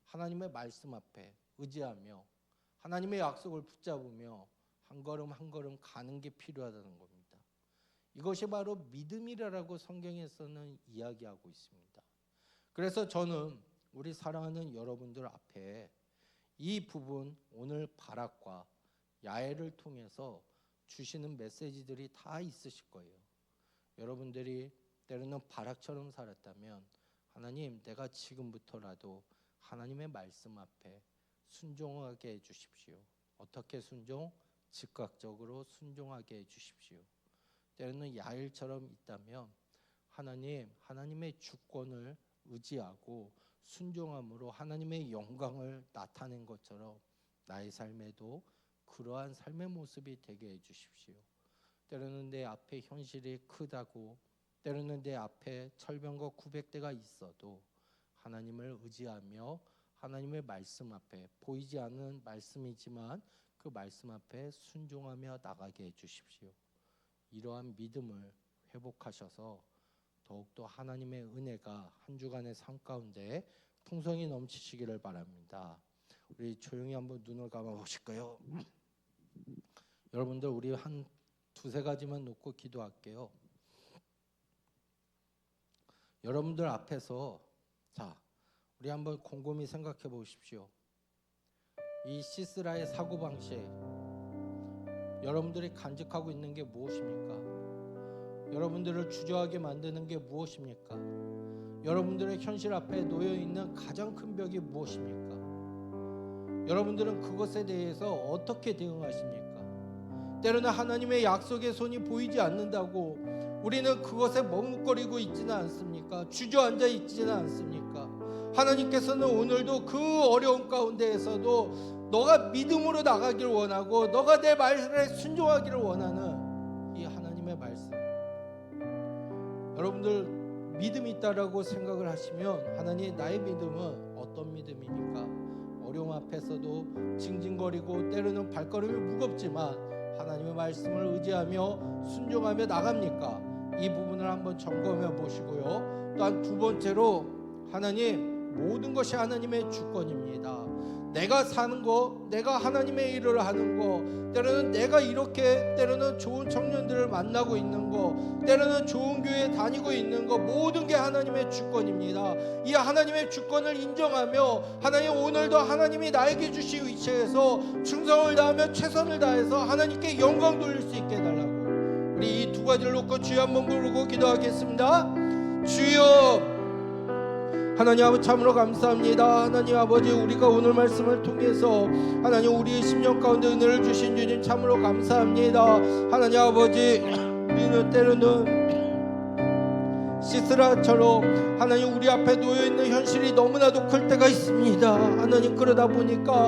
하나님의 말씀 앞에 의지하며 하나님의 약속을 붙잡으며 한 걸음 한 걸음 가는 게 필요하다는 겁니다. 이것이 바로 믿음이라고 성경에서는 이야기하고 있습니다. 그래서 저는 우리 사랑하는 여러분들 앞에 이 부분, 오늘 바락과 야훼를 통해서 주시는 메시지들이 다 있으실 거예요. 여러분들이 때로는 바락처럼 살았다면, 하나님, 내가 지금부터라도 하나님의 말씀 앞에 순종하게 해주십시오. 어떻게 순종? 즉각적으로 순종하게 해주십시오. 때로는 야훼처럼 있다면 하나님, 하나님의 주권을 의지하고 순종함으로 하나님의 영광을 나타낸 것처럼 나의 삶에도 그러한 삶의 모습이 되게 해주십시오. 때로는 내 앞에 현실이 크다고, 때로는 내 앞에 철병과 900대가 있어도 하나님을 의지하며 하나님의 말씀 앞에, 보이지 않는 말씀이지만 그 말씀 앞에 순종하며 나가게 해주십시오. 이러한 믿음을 회복하셔서 더욱더 하나님의 은혜가 한 주간의 삶 가운데 풍성히 넘치시기를 바랍니다. 우리 조용히 한번 눈을 감아 보실까요? 여러분들, 우리 한 두세 가지만 놓고 기도할게요. 여러분들 앞에서 우리 한번 곰곰이 생각해 보십시오. 이 시스라의 사고방식, 여러분들이 간직하고 있는 게 무엇입니까? 여러분들을 주저하게 만드는 게 무엇입니까? 여러분들의 현실 앞에 놓여 있는 가장 큰 벽이 무엇입니까? 여러분들은 그것에 대해서 어떻게 대응하십니까? 때로는 하나님의 약속의 손이 보이지 않는다고 우리는 그것에 머뭇거리고 있지는 않습니까? 주저앉아 있지는 않습니까? 하나님께서는 오늘도 그 어려운 가운데에서도 너가 믿음으로 나가기를 원하고 너가 내 말에 순종하기를 원하는 이 하나님의 말씀, 여러분들 믿음이 있다라고 생각을 하시면, 하나님, 나의 믿음은 어떤 믿음입니까? 어려움 앞에서도 징징거리고 때로는 발걸음이 무겁지만 하나님의 말씀을 의지하며 순종하며 나갑니까? 이 부분을 한번 점검해 보시고요. 또한 두 번째로, 하나님, 모든 것이 하나님의 주권입니다. 내가 사는 거, 내가 하나님의 일을 하는 거, 때로는 내가 이렇게 때로는 좋은 청년들을 만나고 있는 거, 때로는 좋은 교회에 다니고 있는 거, 모든 게 하나님의 주권입니다. 이 하나님의 주권을 인정하며, 하나님, 오늘도 하나님이 나에게 주신 위치에서 충성을 다하며 최선을 다해서 하나님께 영광 돌릴 수 있게 해달라고, 우리 이 두 가지를 놓고 주여 한번 부르고 기도하겠습니다. 주여, 하나님 아버지, 참으로 감사합니다. 하나님 아버지, 우리가 오늘 말씀을 통해서 하나님 우리의 심령 가운데 은혜를 주신 주님 참으로 감사합니다. 하나님 아버지, 우리는 때로는 시스라처럼 하나님 우리 앞에 놓여있는 현실이 너무나도 클 때가 있습니다. 하나님, 그러다 보니까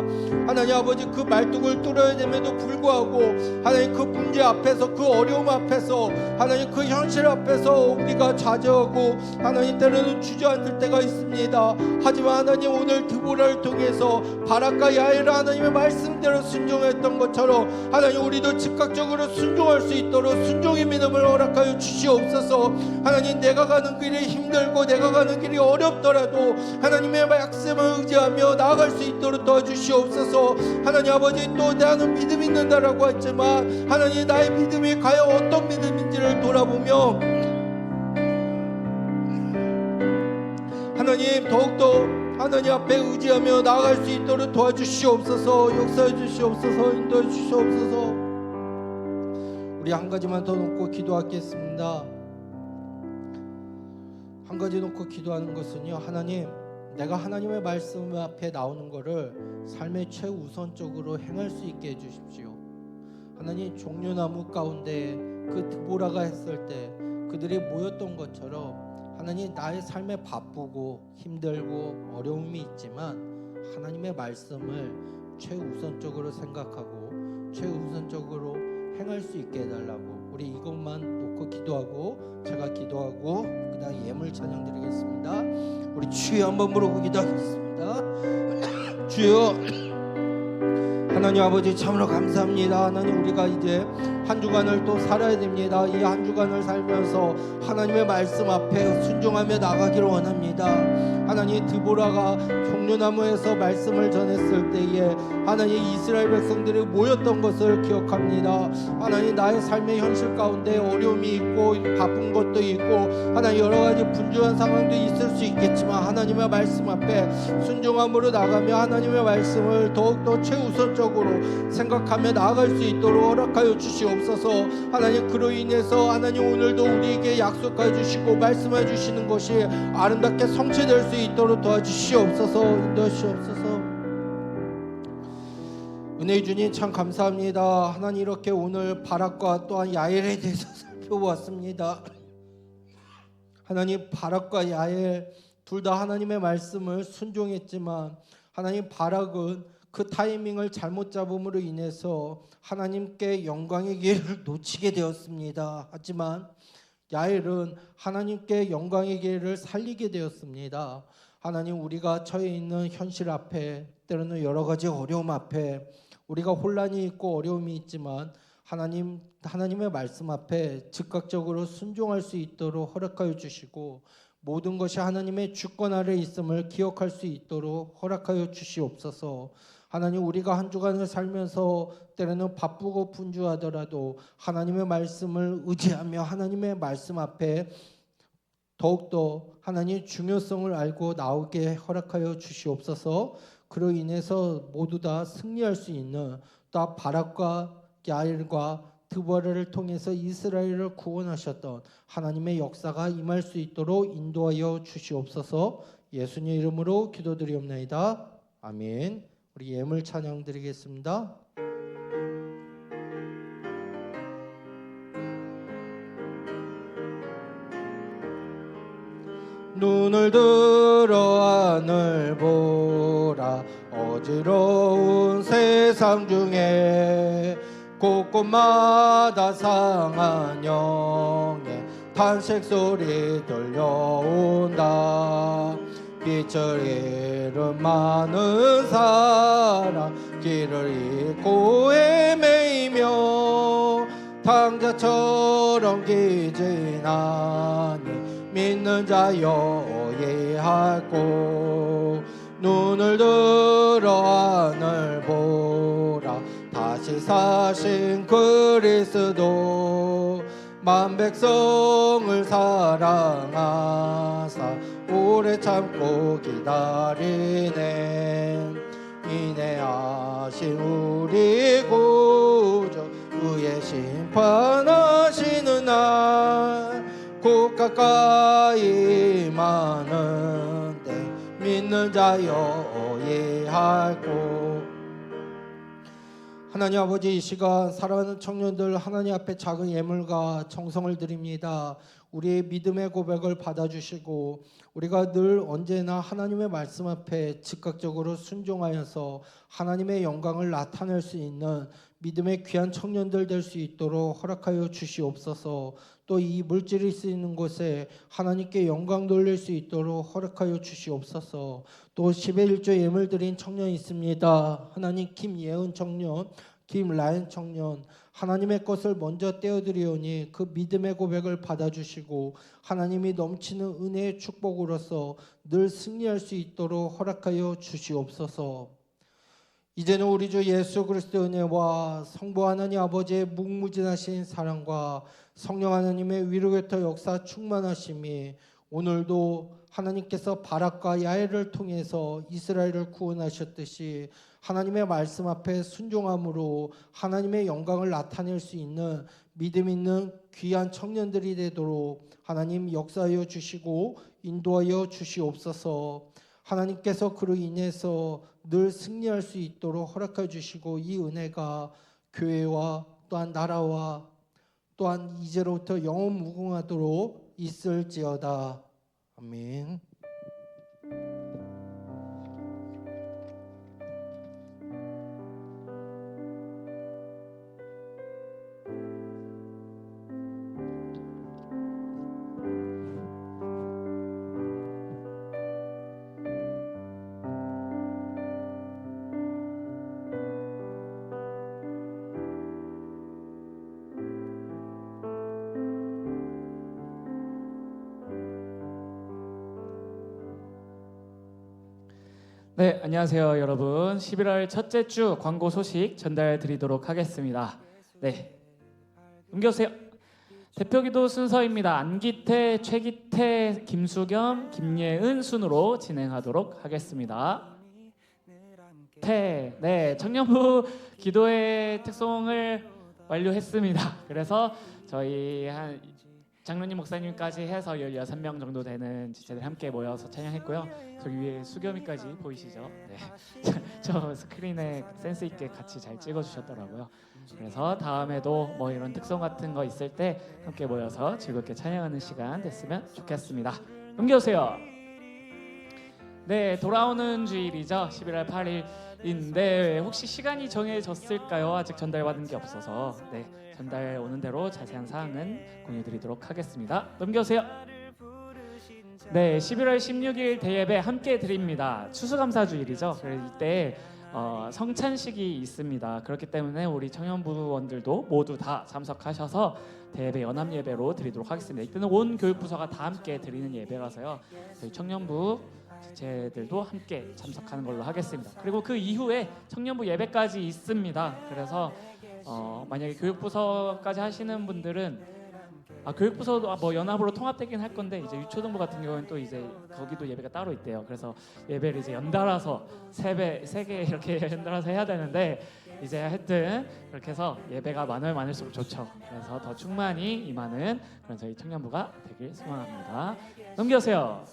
하나님 아버지, 그 말뚝을 뚫어야 됨에도 불구하고 하나님 그 문제 앞에서, 그 어려움 앞에서, 하나님 그 현실 앞에서 우리가 좌절하고 하나님 때로는 주저앉을 때가 있습니다. 하지만 하나님, 오늘 드보라를 통해서 바락과 야훼를 하나님의 말씀대로 순종했던 것처럼 하나님 우리도 즉각적으로 순종할 수 있도록 순종의 믿음을 허락하여 주시옵소서. 하나님, 내가 가는 길이 힘들고 내가 가는 길이 어렵더라도 하나님의 말씀을 의지하며 나아갈 수 있도록 도와주시옵소서. 하나님 아버지, 또 나는 믿음이 있는다라고 했지만 하나님, 나의 믿음이 과연 어떤 믿음인지를 돌아보며 하나님, 더욱더 하나님 앞에 의지하며 나아갈 수 있도록 도와주시옵소서. 역사해 주시옵소서. 인도해 주시옵소서. 우리 한 가지만 더 놓고 기도하겠습니다. 한 가지 놓고 기도하는 것은요, 하나님, 내가 하나님의 말씀 앞에 나오는 것을 삶의 최우선적으로 행할 수 있게 해주십시오. 하나님, 종려나무 가운데 그 드보라가 했을 때 그들이 모였던 것처럼 하나님, 나의 삶에 바쁘고 힘들고 어려움이 있지만 하나님의 말씀을 최우선적으로 생각하고 최우선적으로 행할 수 있게 해달라고, 우리 이것만 놓고 기도하고 제가 기도하고 그 다음 예물 찬양 드리겠습니다. 우리 주여 한번 부르고 기도하겠습니다. 주여, 하나님 아버지 참으로 감사합니다. 하나님, 우리가 이제 한 주간을 또 살아야 됩니다. 이 한 주간을 살면서 하나님의 말씀 앞에 순종하며 나가기를 원합니다. 하나님, 드보라가 종려나무에서 말씀을 전했을 때에 하나님 이스라엘 백성들이 모였던 것을 기억합니다. 하나님, 나의 삶의 현실 가운데 어려움이 있고 바쁜 것도 있고 하나님 여러 가지 분주한 상황도 있을 수 있겠지만 하나님의 말씀 앞에 순종함으로 나가며 하나님의 말씀을 더욱더 최우선적으로 생각하며 나아갈 수 있도록 허락하여 주시옵소서. 하나님, 그로 인해서 하나님 오늘도 우리에게 약속해 주시고 말씀해 주시는 것이 아름답게 성취될 수 있도록 도와주시옵소서. 인도하시옵소서. 은혜의 주님 참 감사합니다. 하나님, 이렇게 오늘 바락과 또한 야엘에 대해서 살펴보았습니다. 하나님, 바락과 야엘 둘 다 하나님의 말씀을 순종했지만 하나님, 바락은 그 타이밍을 잘못 잡음으로 인해서 하나님께 영광의 기회를 놓치게 되었습니다. 하지만 야엘은 하나님께 영광의 기회를 살리게 되었습니다. 하나님, 우리가 처해 있는 현실 앞에, 때로는 여러 가지 어려움 앞에 우리가 혼란이 있고 어려움이 있지만 하나님의 말씀 앞에 즉각적으로 순종할 수 있도록 허락하여 주시고 모든 것이 하나님의 주권 아래 있음을 기억할 수 있도록 허락하여 주시옵소서. 하나님, 우리가 한 주간을 살면서 때로는 바쁘고 분주하더라도 하나님의 말씀을 의지하며 하나님의 말씀 앞에 더욱더 하나님의 중요성을 알고 나오게 허락하여 주시옵소서. 그로 인해서 모두 다 승리할 수 있는, 또 바락과 야엘과 드보라를 통해서 이스라엘을 구원하셨던 하나님의 역사가 임할 수 있도록 인도하여 주시옵소서. 예수님 이름으로 기도드리옵나이다. 아멘. 우리 예물 찬양 드리겠습니다. 눈을 들어 하늘 보라. 어지러운 세상 중에 곳곳마다 상한 영의 탄식 소리 들려온다. 빛을 잃은 많은 사람 길을 잃고 헤매이며 탕자처럼 기진하니 믿는 자여 예하고 눈을 들어 하늘 보라. 다시 사신 그리스도 만 백성을 사랑하사 오래 참고 기다리네. 인내하신 우리 구주 의의 심판하시는 날 곧 가까이 많은데 믿는 자여 예하고. 하나님 아버지, 이 시간 사랑하는 청년들 하나님 앞에 작은 예물과 정성을 드립니다. 우리의 믿음의 고백을 받아주시고 우리가 늘 언제나 하나님의 말씀 앞에 즉각적으로 순종하여서 하나님의 영광을 나타낼 수 있는 믿음의 귀한 청년들 될 수 있도록 허락하여 주시옵소서. 또 이 물질이 쓰이는 곳에 하나님께 영광 돌릴 수 있도록 허락하여 주시옵소서. 또 10의 1조 예물 드린 청년이 있습니다. 하나님, 김예은 청년, 김라연 청년, 하나님의 것을 먼저 떼어드리오니 그 믿음의 고백을 받아주시고 하나님이 넘치는 은혜의 축복으로서 늘 승리할 수 있도록 허락하여 주시옵소서. 이제는 우리 주 예수 그리스도의 은혜와 성부 하나님 아버지의 무궁무진하신 사랑과 성령 하나님의 위로교토 역사 충만하심이 오늘도 하나님께서 바락과 야엘을 통해서 이스라엘을 구원하셨듯이 하나님의 말씀 앞에 순종함으로 하나님의 영광을 나타낼 수 있는 믿음 있는 귀한 청년들이 되도록 하나님 역사하여 주시고 인도하여 주시옵소서. 하나님께서 그로 인해서 늘 승리할 수 있도록 허락해 주시고 이 은혜가 교회와 또한 나라와 또한 이제로부터 영원 무궁하도록 있을지어다. 아멘. 네, 안녕하세요, 여러분. 11월 첫째 주 광고 소식 전달 드리도록 하겠습니다. 네, 넘겨주세요. 대표기도 순서입니다. 안기태, 최기태, 김수겸, 김예은 순으로 진행하도록 하겠습니다. 네, 청년부 기도회 특송을 완료했습니다. 그래서 저희 한 장로님 목사님까지 해서 16명 정도 되는 지체들 함께 모여서 찬양했고요. 저기 위에 수겸이까지 보이시죠? 네. 저 스크린에 센스 있게 같이 잘 찍어주셨더라고요. 그래서 다음에도 뭐 이런 특송 같은 거 있을 때 함께 모여서 즐겁게 찬양하는 시간 됐으면 좋겠습니다. 넘겨주세요. 네, 돌아오는 주일이죠. 11월 8일인데 혹시 시간이 정해졌을까요? 아직 전달받은 게 없어서 네, 전달 오는 대로 자세한 사항은 공유드리도록 하겠습니다. 넘겨주세요. 네, 11월 16일 대예배 함께 드립니다. 추수감사주일이죠. 그래서 이때 성찬식이 있습니다. 그렇기 때문에 우리 청년부원들도 모두 다 참석하셔서 대예배 연합예배로 드리도록 하겠습니다. 이때는 온 교육부서가 다 함께 드리는 예배라서요. 저희 청년부 지체들도 함께 참석하는 걸로 하겠습니다. 그리고 그 이후에 청년부 예배까지 있습니다. 그래서 만약에 교육부서까지 하시는 분들은 교육부서도 뭐 연합으로 통합되긴 할 건데 이제 유초등부 같은 경우는 또 이제 거기도 예배가 따로 있대요. 그래서 예배를 이제 연달아서 세 개 이렇게 연달아서 해야 되는데 이제 하여튼 그렇게 해서 예배가 많으면 많을수록 좋죠. 그래서 더 충만히 임하는 그런 저희 청년부가 되길 소망합니다. 넘겨주세요.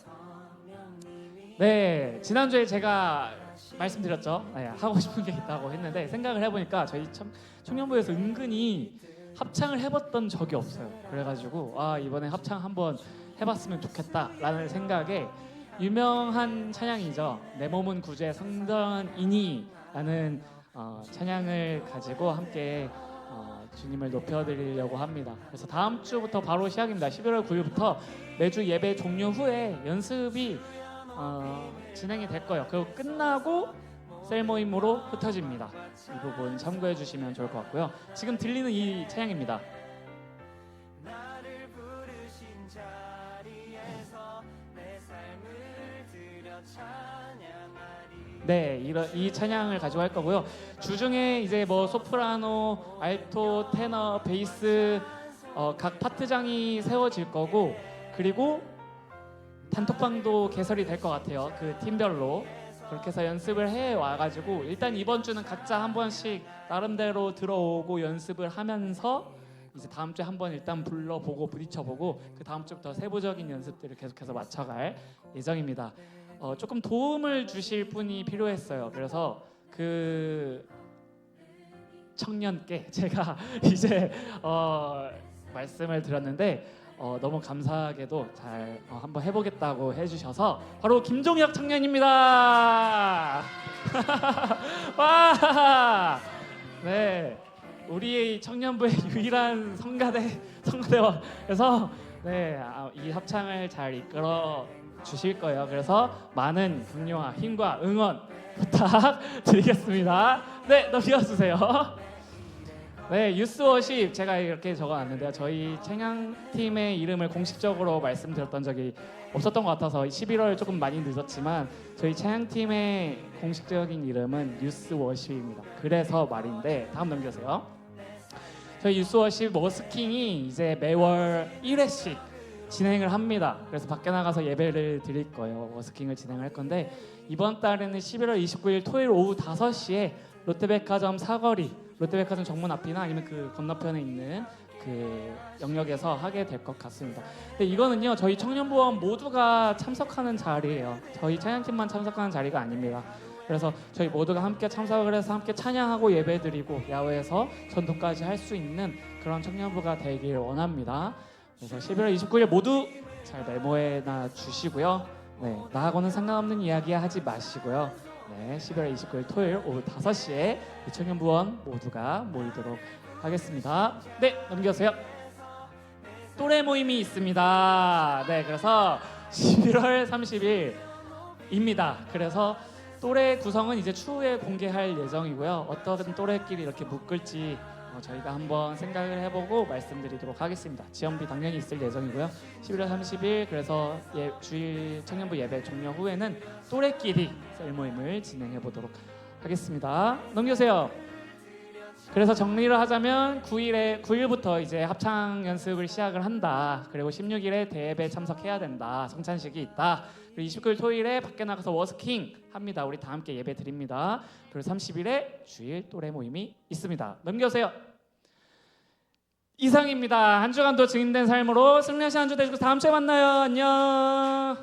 네, 지난주에 제가 말씀드렸죠. 네, 하고 싶은 게 있다고 했는데 생각을 해보니까 저희 청년부에서 은근히 합창을 해봤던 적이 없어요. 그래가지고 이번에 합창 한번 해봤으면 좋겠다라는 생각에 유명한 찬양이죠. 내 몸은 구주의 성전이니라는 찬양을 가지고 함께 주님을 높여드리려고 합니다. 그래서 다음 주부터 바로 시작입니다. 11월 9일부터 매주 예배 종료 후에 연습이 진행이 될 거예요. 그리고 끝나고 셀 모임으로 흩어집니다. 이 부분 참고해 주시면 좋을 것 같고요. 지금 들리는 이 찬양입니다. 네, 이 찬양을 가지고 할 거고요. 주중에 이제 뭐 소프라노, 알토, 테너, 베이스 각 파트장이 세워질 거고 그리고 단톡방도 개설이 될 것 같아요. 그 팀별로. 그렇게 해서 연습을 해 와가지고 일단 이번 주는 각자 한 번씩 나름대로 들어오고 연습을 하면서 이제 다음 주에 한번 일단 불러보고 부딪혀보고 그 다음 주부터 세부적인 연습들을 계속해서 맞춰갈 예정입니다. 조금 도움을 주실 분이 필요했어요. 그래서 그 청년께 제가 이제 말씀을 드렸는데 너무 감사하게도 잘 한번 해보겠다고 해주셔서 바로 김종혁 청년입니다. 와, 네, 우리 청년부의 유일한 성가대와 그래서 네, 이 합창을 잘 이끌어 주실 거예요. 그래서 많은 격려와 힘과 응원 부탁드리겠습니다. 네, 넘겨주세요. 네, 유스워십 제가 이렇게 적어놨는데요. 저희 찬양팀의 이름을 공식적으로 말씀드렸던 적이 없었던 것 같아서 11월 조금 많이 늦었지만 저희 찬양팀의 공식적인 이름은 유스워십입니다. 그래서 말인데 다음 넘겨주세요. 저희 유스워십 머스킹이 이제 매월 1회씩 진행을 합니다. 그래서 밖에 나가서 예배를 드릴 거예요. 워스킹을 진행할 건데 이번 달에는 11월 29일 토요일 오후 5시에 롯데백화점 사거리, 롯데백화점 정문 앞이나 아니면 그 건너편에 있는 그 영역에서 하게 될 것 같습니다. 근데 이거는요 저희 청년부원 모두가 참석하는 자리예요. 저희 찬양팀만 참석하는 자리가 아닙니다. 그래서 저희 모두가 함께 참석을 해서 함께 찬양하고 예배드리고 야외에서 전도까지 할 수 있는 그런 청년부가 되길 원합니다. 그래서 11월 29일 모두 잘 메모해놔 주시고요. 네, 나하고는 상관없는 이야기 하지 마시고요. 네, 11월 29일 토요일 오후 5시에 청년부원 모두가 모이도록 하겠습니다. 네, 넘겨주세요. 또래 모임이 있습니다. 네, 그래서 11월 30일입니다. 그래서 또래 구성은 이제 추후에 공개할 예정이고요. 어떤 또래끼리 이렇게 묶을지 저희가 한번 생각을 해보고 말씀드리도록 하겠습니다. 지원비 당연히 있을 예정이고요. 11월 30일 그래서 주일 청년부 예배 종료 후에는 또래끼리 셀 모임을 진행해 보도록 하겠습니다. 넘겨주세요. 그래서 정리를 하자면 9일부터 이제 합창 연습을 시작을 한다. 그리고 16일에 대예배 참석해야 된다. 성찬식이 있다. 그리고 29일 토요일에 밖에 나가서 워스킹 합니다. 우리 다 함께 예배 드립니다. 그리고 30일에 주일 또래 모임이 있습니다. 넘겨주세요. 이상입니다. 한 주간도 증인된 삶으로 승리하신 한 주 되시고 다음 주에 만나요. 안녕.